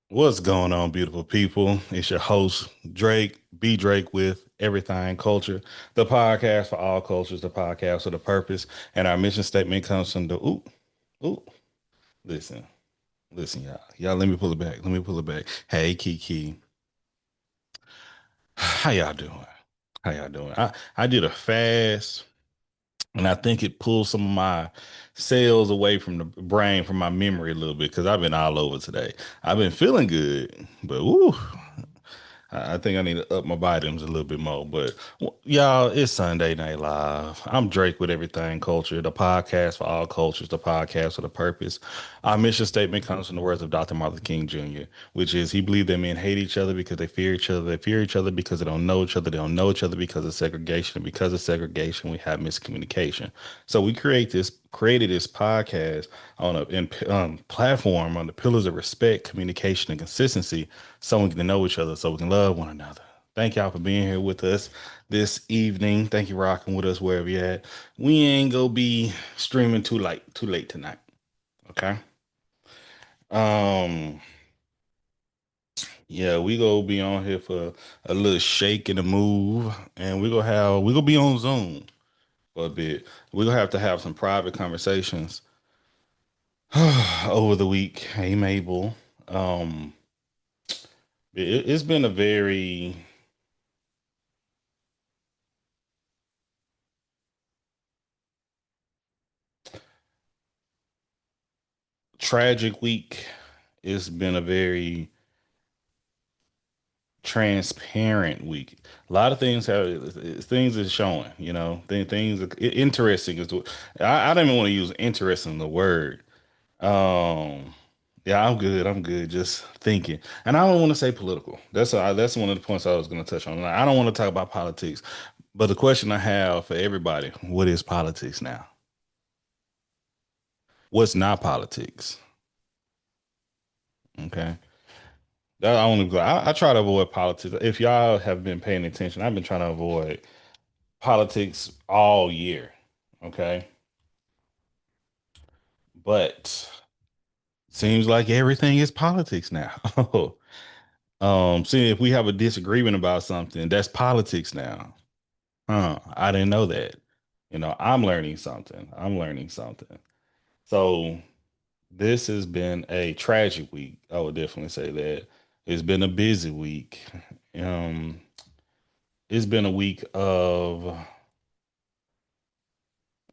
What's going on, beautiful people? It's your host, Drake, B Drake with Everything Culture, the podcast for all cultures, the podcast with a purpose. And our mission statement comes from ooh, listen, listen, y'all. Y'all, let me pull it back. Let me pull it back. Hey, Kiki, how y'all doing? How y'all doing? I did a fast, and I think it pulled some of my cells away from the brain, from my memory a little bit, because I've been all over today. I've been feeling good, but ooh. I think I need to up my volumes a little bit more. But y'all, it's Sunday Night Live. I'm Drake with Everything Culture, the podcast for all cultures, the podcast with a purpose. Our mission statement comes from the words of Dr. Martin Luther King Jr., which is he believed that men hate each other because they fear each other. They fear each other because they don't know each other. They don't know each other because of segregation. And because of segregation, we have miscommunication. So we created this podcast on a platform on the pillars of respect, communication, and consistency so we can know each other, so we can love one another. Thank y'all for being here with us this evening. Thank you for rocking with us wherever you at. We ain't gonna be streaming too late tonight. Okay. Um, yeah, we gonna be on here for a little shake and a move, and we gonna be on Zoom for a bit. We gonna have to have some private conversations over the week. Hey Mabel. Um, it's been a very tragic week. It's been a very transparent week. A lot of things is showing, things are interesting is I don't even want to use interesting the word. Um yeah, I'm good just thinking. And I don't want to say political. That's one of the points I was going to touch on. Like, I don't want to talk about politics. But the question I have for everybody, what is politics now? What's not politics? Okay. That I only I try to avoid politics. If y'all have been paying attention, I've been trying to avoid politics all year. Okay. But seems like everything is politics now. See, if we have a disagreement about something, that's politics now. Huh. I didn't know that. I'm learning something. I'm learning something. So this has been a tragic week. I would definitely say that. It's been a busy week. Um, it's been a week of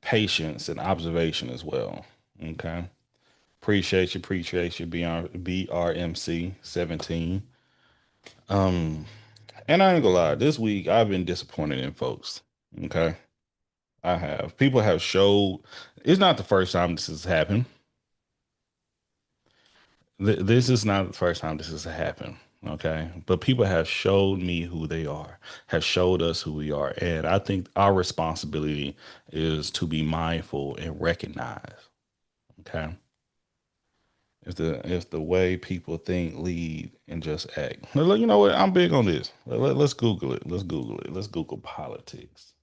patience and observation as well. Okay. Appreciate you, BRMC 17. Um, and I ain't gonna lie, this week I've been disappointed in folks. Okay. I have. People have showed it's not the first time this has happened. This is not the first time this has happened. Okay. But people have showed me who they are, have showed us who we are. And I think our responsibility is to be mindful and recognize. Okay. If the way people think, lead, and just act. You know what? I'm big on this. Let's Google it. Let's Google it. Let's Google politics.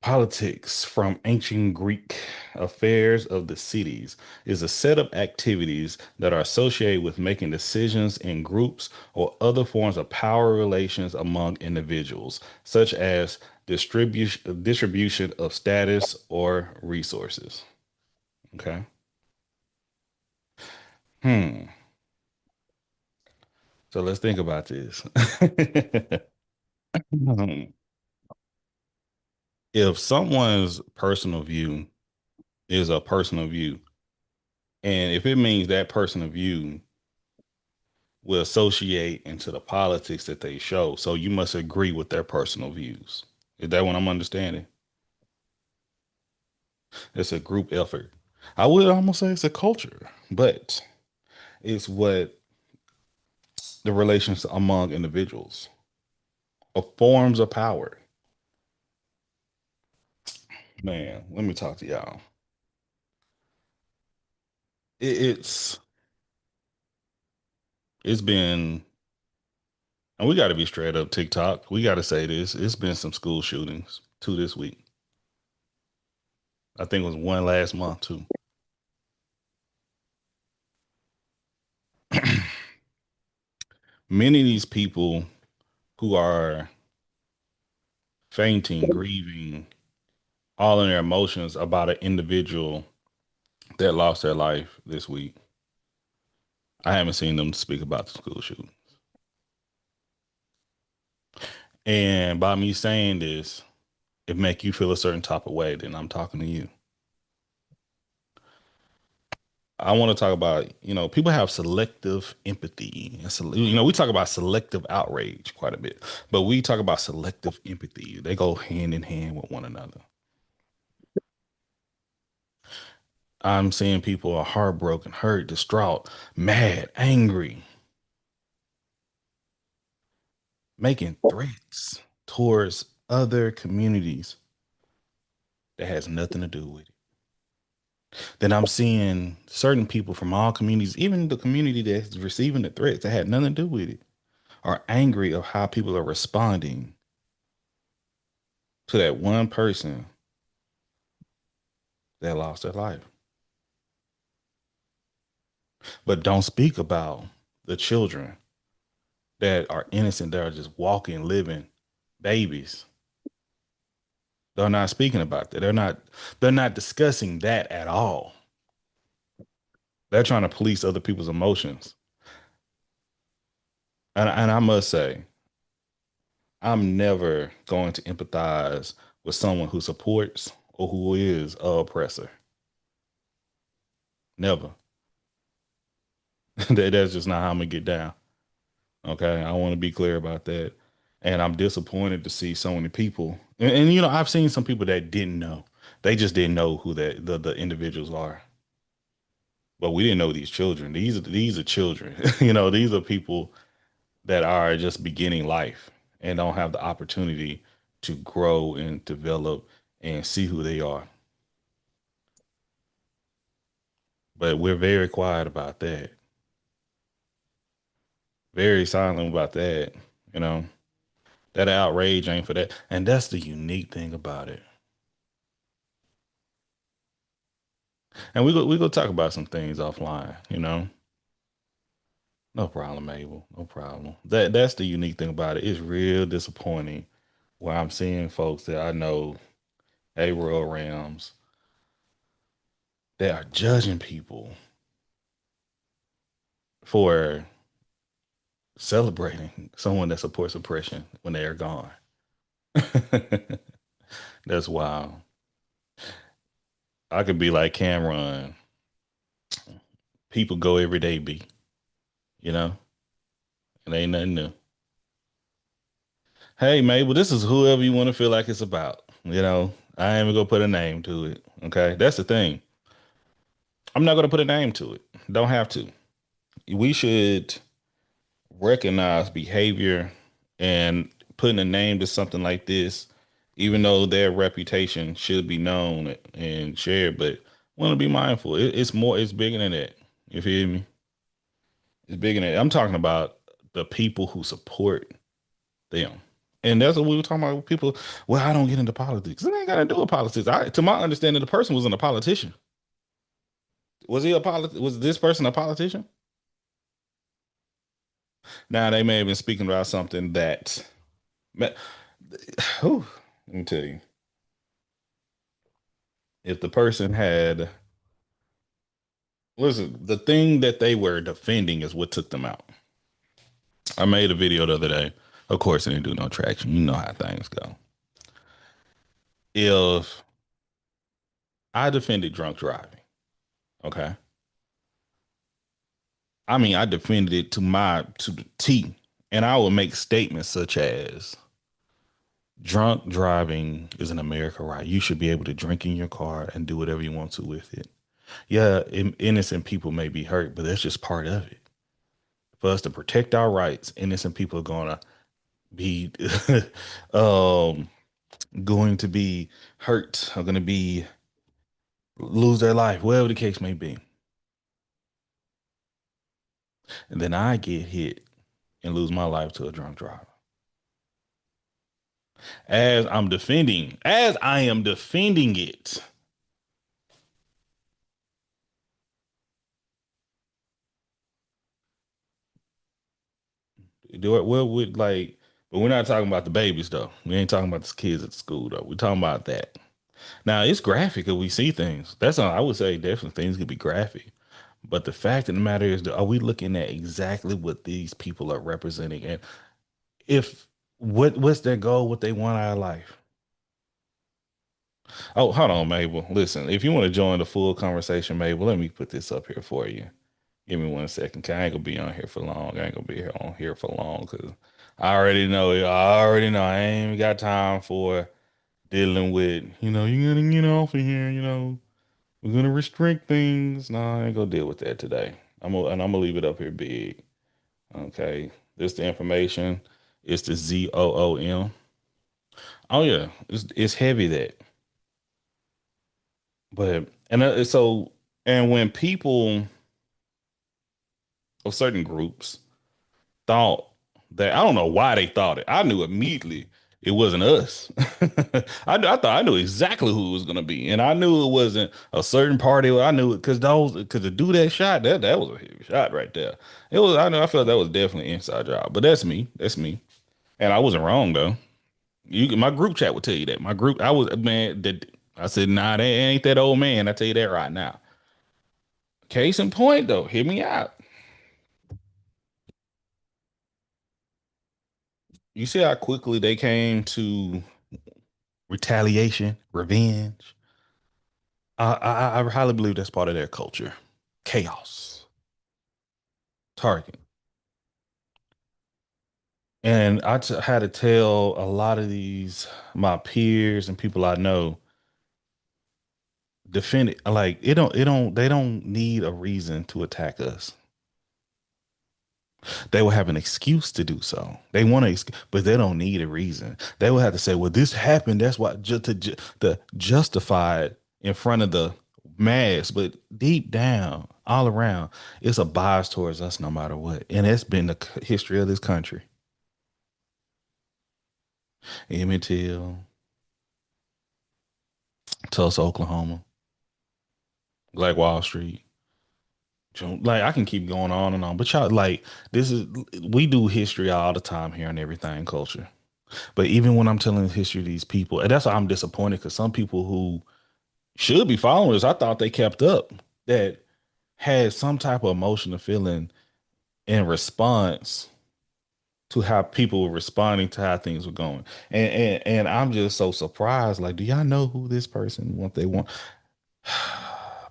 Politics from ancient Greek affairs of the cities is a set of activities that are associated with making decisions in groups or other forms of power relations among individuals, such as distribution of status or resources. Okay. Hmm. So let's think about this. If someone's personal view is a personal view, and if it means that personal view will associate into the politics that they show, so you must agree with their personal views. Is that what I'm understanding? It's a group effort. I would almost say it's a culture, but it's what the relations among individuals of forms of power. Man, let me talk to y'all. It's it's been and we got to be straight up TikTok. We got to say this. It's been some school shootings two this week. I think it was one last month too. Many of these people who are fainting, grieving, all in their emotions about an individual that lost their life this week. I haven't seen them speak about the school shooting. And by me saying this, it make you feel a certain type of way, then I'm talking to you. I want to talk about, people have selective empathy. We talk about selective outrage quite a bit, but we talk about selective empathy. They go hand in hand with one another. I'm seeing people are heartbroken, hurt, distraught, mad, angry, making threats towards other communities that has nothing to do with it. Then I'm seeing certain people from all communities, even the community that's receiving the threats that had nothing to do with it, are angry of how people are responding to that one person that lost their life. But don't speak about the children that are innocent, that are just walking, living babies. They're not speaking about that. They're not discussing that at all. They're trying to police other people's emotions. And I must say, I'm never going to empathize with someone who supports or who is a oppressor. Never. That's just not how I'm gonna get down. Okay. I want to be clear about that. And I'm disappointed to see so many people. And I've seen some people that didn't know. They just didn't know who the individuals are. But we didn't know these children. These are children. These are people that are just beginning life and don't have the opportunity to grow and develop and see who they are. But we're very quiet about that. Very silent about that. You know, that outrage ain't for that. And that's the unique thing about it. And we go talk about some things offline. No problem, Abel. No problem. That's the unique thing about it. It's real disappointing where I'm seeing folks that I know, A-Royal Rams, that are judging people for celebrating someone that supports oppression when they are gone. That's wild. I could be like Cameron. People go every day, B. You know, it ain't nothing new. Hey, Mabel, this is whoever you want to feel like it's about. I ain't even gonna put a name to it. Okay, that's the thing. I'm not gonna put a name to it. Don't have to. We should recognize behavior and putting a name to something like this, even though their reputation should be known and shared. But want to be mindful. It's more. It's bigger than that. You feel me? It's bigger than that. I'm talking about the people who support them. And that's what we were talking about with people. Well, I don't get into politics. It ain't got to do with politics. To my understanding, the person wasn't a politician. Was he a Was this person a politician? Now they may have been speaking about something that, whew, let me tell you, if the person had, listen, the thing that they were defending is what took them out. I made a video the other day. Of course, it didn't do no traction. You know how things go. If I defended drunk driving, okay, I mean, I defended it to the T, and I would make statements such as drunk driving is an America right. You should be able to drink in your car and do whatever you want to with it. Yeah, innocent people may be hurt, but that's just part of it. For us to protect our rights, innocent people are gonna be um going to be hurt, are gonna be lose their life, whatever the case may be. And then I get hit and lose my life to a drunk driver. As I am defending it, Do it well with like, but we're not talking about the babies though. We ain't talking about the kids at school though. We're talking about that. Now it's graphic if we see things. That's all I would say. Definitely things could be graphic. But the fact of the matter is, are we looking at exactly what these people are representing? And if what's their goal? What they want out of life? Oh, hold on, Mabel. Listen, if you want to join the full conversation, Mabel, let me put this up here for you. Give me 1 second, 'cause I ain't gonna be on here for long. I ain't gonna be here on here for long because I already know it. I already know I ain't even got time for dealing with, you're gonna get off of here, we're gonna restrict things. No, I ain't gonna deal with that today. I'm gonna leave it up here big. Okay. This the information. It's the ZOOM. Oh yeah, it's heavy that. But and when people of certain groups thought that, I don't know why they thought it. I knew immediately it wasn't us. I thought I knew exactly who it was gonna be, and I knew it wasn't a certain party. I knew it because to do that shot, that was a heavy shot right there. It was. I know. I felt that was definitely an inside job, but that's me. That's me, and I wasn't wrong though. My group chat would tell you that. My group, I was man. That I said, nah, that ain't that old man. I tell you that right now. Case in point, though, hear me out. You see how quickly they came to retaliation, revenge. I highly believe that's part of their culture. Chaos, target. And had to tell a lot of these my peers and people I know defend it. Like they don't need a reason to attack us. They will have an excuse to do so. They want to, but they don't need a reason. They will have to say, "Well, this happened. That's why." Just to justify it in front of the mass, but deep down, all around, it's a bias towards us, no matter what. And that's been the history of this country. Emmett Till, Tulsa, Oklahoma, Black Wall Street. Like I can keep going on and on, but y'all like this is we do history all the time here and everything culture. But even when I'm telling the history of these people, and that's why I'm disappointed because some people who should be followers, I thought they kept up, that had some type of emotional feeling in response to how people were responding to how things were going. And I'm just so surprised. Like, do y'all know who this person what they want?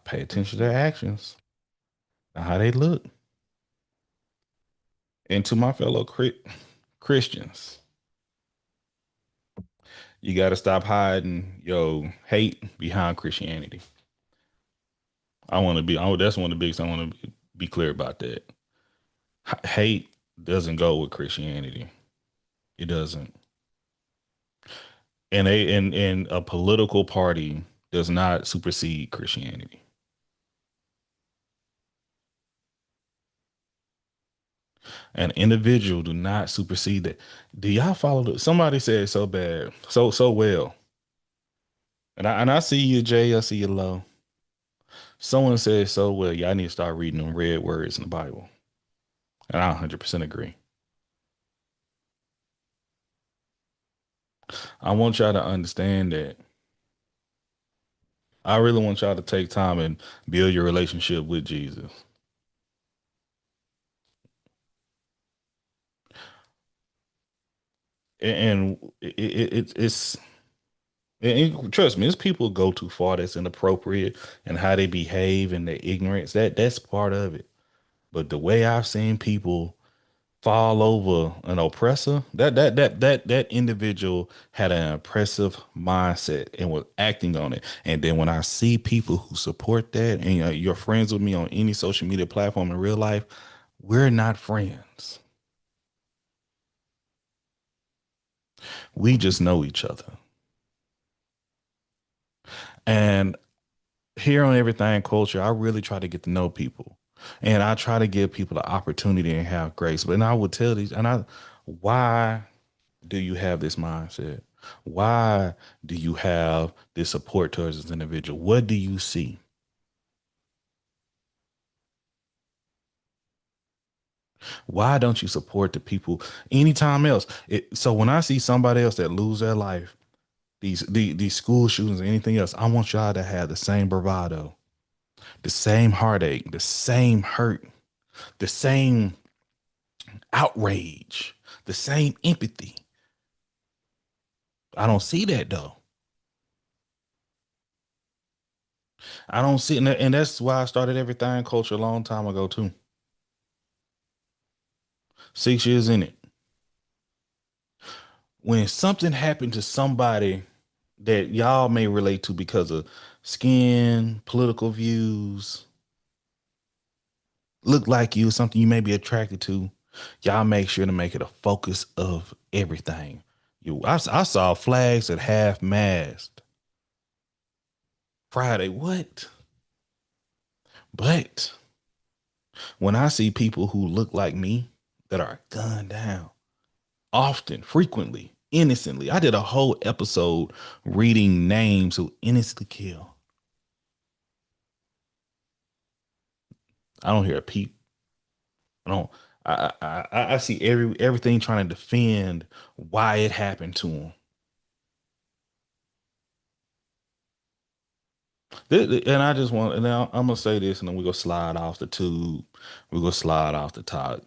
Pay attention to their actions, and how they look. And to my fellow Christians, you got to stop hiding your hate behind Christianity. I want to be. Oh, that's one of the biggest. I want to be clear about that. Hate doesn't go with Christianity. It doesn't. And a political party does not supersede Christianity. An individual do not supersede that. Do y'all follow somebody said so bad, so well. And I see you, Jay. I see you, low. Someone said so well. Y'all need to start reading them red words in the Bible. And I 100% agree. I want y'all to understand that. I really want y'all to take time and build your relationship with Jesus. And and trust me, it's people go too far that's inappropriate and how they behave and their ignorance. That's part of it. But the way I've seen people fall over an oppressor, that individual had an oppressive mindset and was acting on it. And then when I see people who support that, and you're friends with me on any social media platform in real life, we're not friends. We just know each other. And here on Everything Culture, I really try to get to know people. And I try to give people the opportunity and have grace. But I would tell these, why do you have this mindset? Why do you have this support towards this individual? What do you see? Why don't you support the people anytime else? So when I see somebody else that lose their life, these school shootings or anything else, I want y'all to have the same bravado, the same heartache, the same hurt, the same outrage, the same empathy. I don't see that though. I don't see, and that's why I started everything culture a long time ago too. 6 years in it. When something happened to somebody that y'all may relate to because of skin, political views, look like you, something you may be attracted to, y'all make sure to make it a focus of everything. I saw flags at half mast Friday. What? But when I see people who look like me that are gunned down, often, frequently, innocently, I did a whole episode reading names who innocently kill. I don't hear a peep. I don't. I see everything trying to defend why it happened to him. And I just want, and now I'm gonna say this, and then we go slide off the tube. We go slide off the top.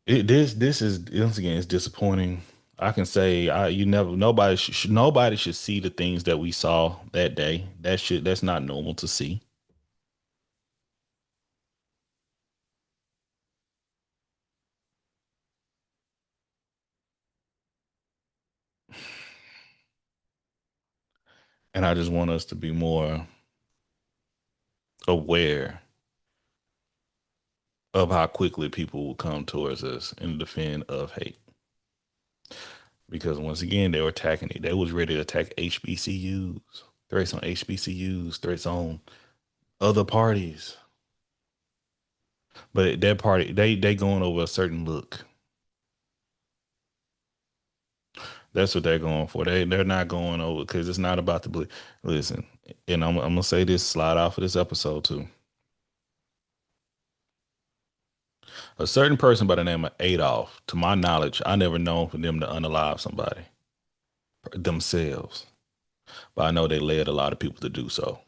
This is once again it's disappointing. I can say I you never nobody should see the things that we saw that day. That's not normal to see. And I just want us to be more aware of how quickly people will come towards us in defend of hate. Because once again, they were attacking it. They was ready to attack HBCUs, threats on HBCUs, threats on other parties. But that party, they going over a certain look. That's what they're going for. They're not going over because it's not about the blue. Listen, and I'm gonna say this, slide off of this episode too. A certain person by the name of Adolf, to my knowledge, I never known for them to unalive somebody themselves. But I know they led a lot of people to do so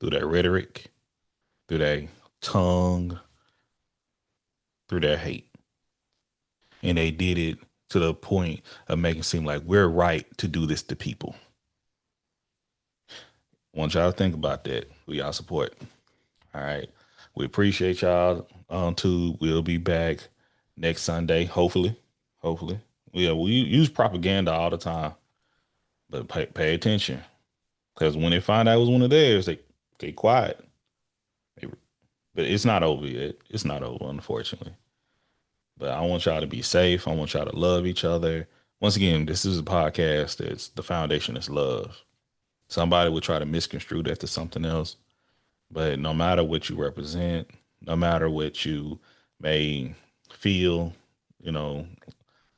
through their rhetoric, through their tongue, through their hate. And they did it to the point of making it seem like we're right to do this to people. I want y'all to think about that. Who y'all support. All right. We appreciate y'all on too. We'll be back next Sunday, hopefully. Hopefully. Yeah, we use propaganda all the time, but pay attention. Because when they find out it was one of theirs, they quiet. They, but it's not over yet. It's not over, unfortunately. But I want y'all to be safe. I want y'all to love each other. Once again, this is a podcast that's the foundation is love. Somebody would try to misconstrue that to something else. But no matter what you represent, no matter what you may feel, you know,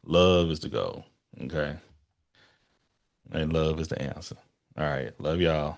love is the goal. Okay. And love is the answer. All right. Love y'all.